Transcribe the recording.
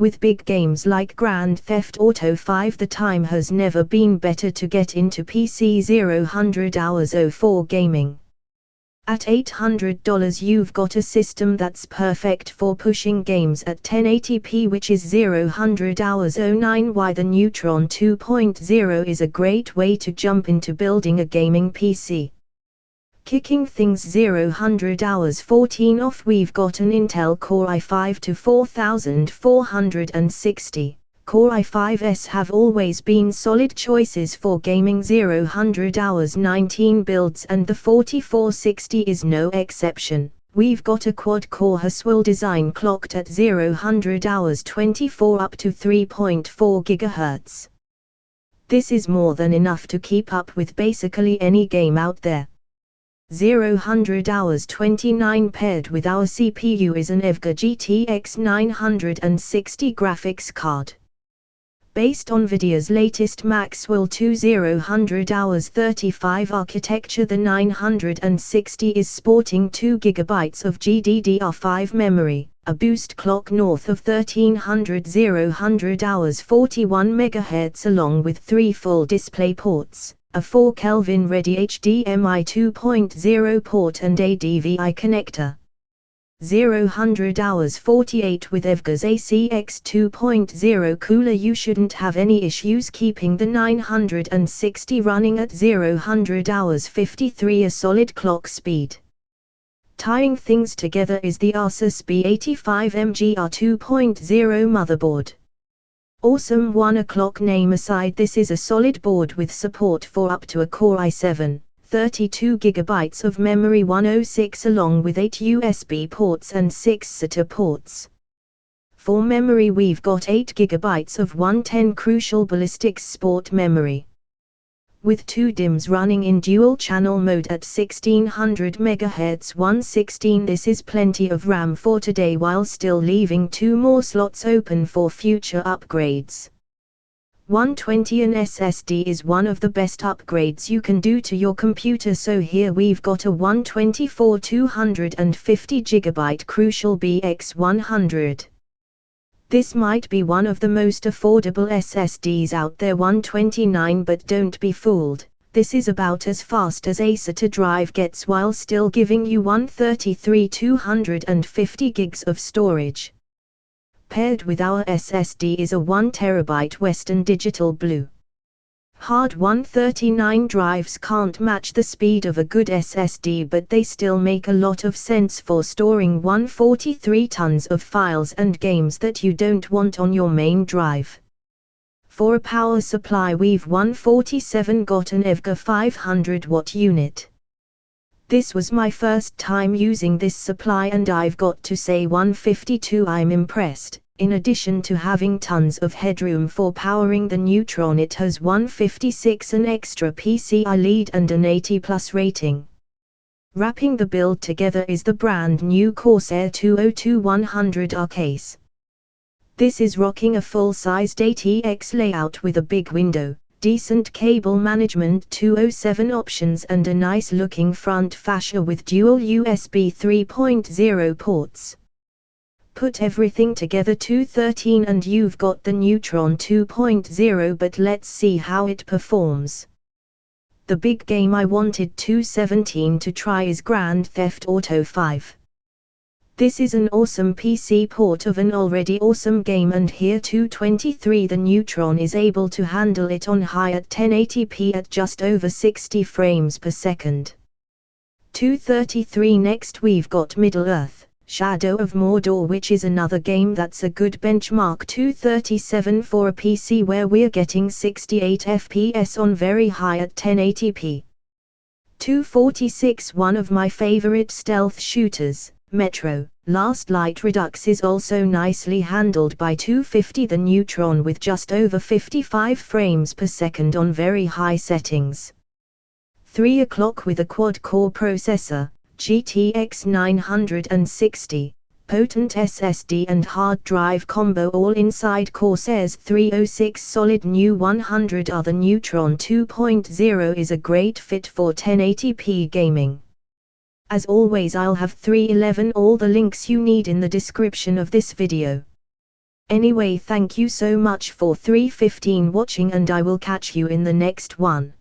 With big games like Grand Theft Auto 5, the time has never been better to get into PC 0 hours 04 gaming. At $800 you've got a system that's perfect for pushing games at 1080p, which is 0 hours 09. Why the Neutron 2.0 is a great way to jump into building a gaming PC. Kicking things 0 hours 14 off, we've got an Intel Core i5 to 4460. Core i5s have always been solid choices for gaming 0 hours 19 builds, and the 4460 is no exception. We've got a quad-core Haswell design clocked at 0 hours 24 up to 3.4 GHz. This is more than enough to keep up with basically any game out there. 0 hours 29 paired with our CPU is an EVGA GTX 960 graphics card. Based on NVIDIA's latest Maxwell 20 hours 35 architecture, the 960 is sporting 2 GB of GDDR5 memory, a boost clock north of 1300 0 hours 41 MHz, along with 3 full display ports, a 4 Kelvin ready HDMI 2.0 port and a DVI connector. 0 hours 48 with EVGA's ACX 2.0 cooler. You shouldn't have any issues keeping the 960 running at 0 hours 53, a solid clock speed. Tying things together is the Asus B85 MGR 2.0 motherboard. Awesome 1 o'clock name aside, this is a solid board with support for up to a Core i7, 32 GB of memory 106, along with 8 USB ports and 6 SATA ports. For memory we've got 8 GB of 110 Crucial Ballistics Sport memory. With 2 DIMMs running in dual channel mode at 1600 MHz 116, this is plenty of RAM for today while still leaving 2 more slots open for future upgrades. 120 an SSD is one of the best upgrades you can do to your computer, so here we've got a 124 250 GB Crucial BX100. This might be one of the most affordable SSDs out there, 129, but don't be fooled. This is about as fast as a SATA drive gets while still giving you 133 250 gigs of storage. Paired with our SSD is a 1TB Western Digital Blue. Hard 139 drives can't match the speed of a good SSD, but they still make a lot of sense for storing 143 tons of files and games that you don't want on your main drive. For a power supply we've 147 got an EVGA 500 watt unit. This was my first time using this supply and I've got to say 152 I'm impressed. In addition to having tons of headroom for powering the Neutron, it has 156 an extra PCI lead and an 80+ rating. Wrapping the build together is the brand new Corsair 202-100R case. This is rocking a full-sized ATX layout with a big window, decent cable management, 207 options and a nice looking front fascia with dual USB 3.0 ports. Put everything together 213 and you've got the Neutron 2.0, but let's see how it performs. The big game I wanted 217 to try is Grand Theft Auto 5. This is an awesome PC port of an already awesome game, and here 223 the Neutron is able to handle it on high at 1080p at just over 60 frames per second. 233 next we've got Middle-earth, Shadow of Mordor, which is another game that's a good benchmark. 237 for a PC where we're getting 68 FPS on very high at 1080p. 246 one of my favorite stealth shooters, Metro, Last Light Redux, is also nicely handled by 250 the Neutron with just over 55 frames per second on very high settings. 3 o'clock with a quad-core processor, GTX 960, potent SSD and hard drive combo all inside Corsair's 306 solid new 100R. The Neutron 2.0 is a great fit for 1080p gaming. As always, I'll have 311 all the links you need in the description of this video. Anyway, thank you so much for 315 watching, and I will catch you in the next one.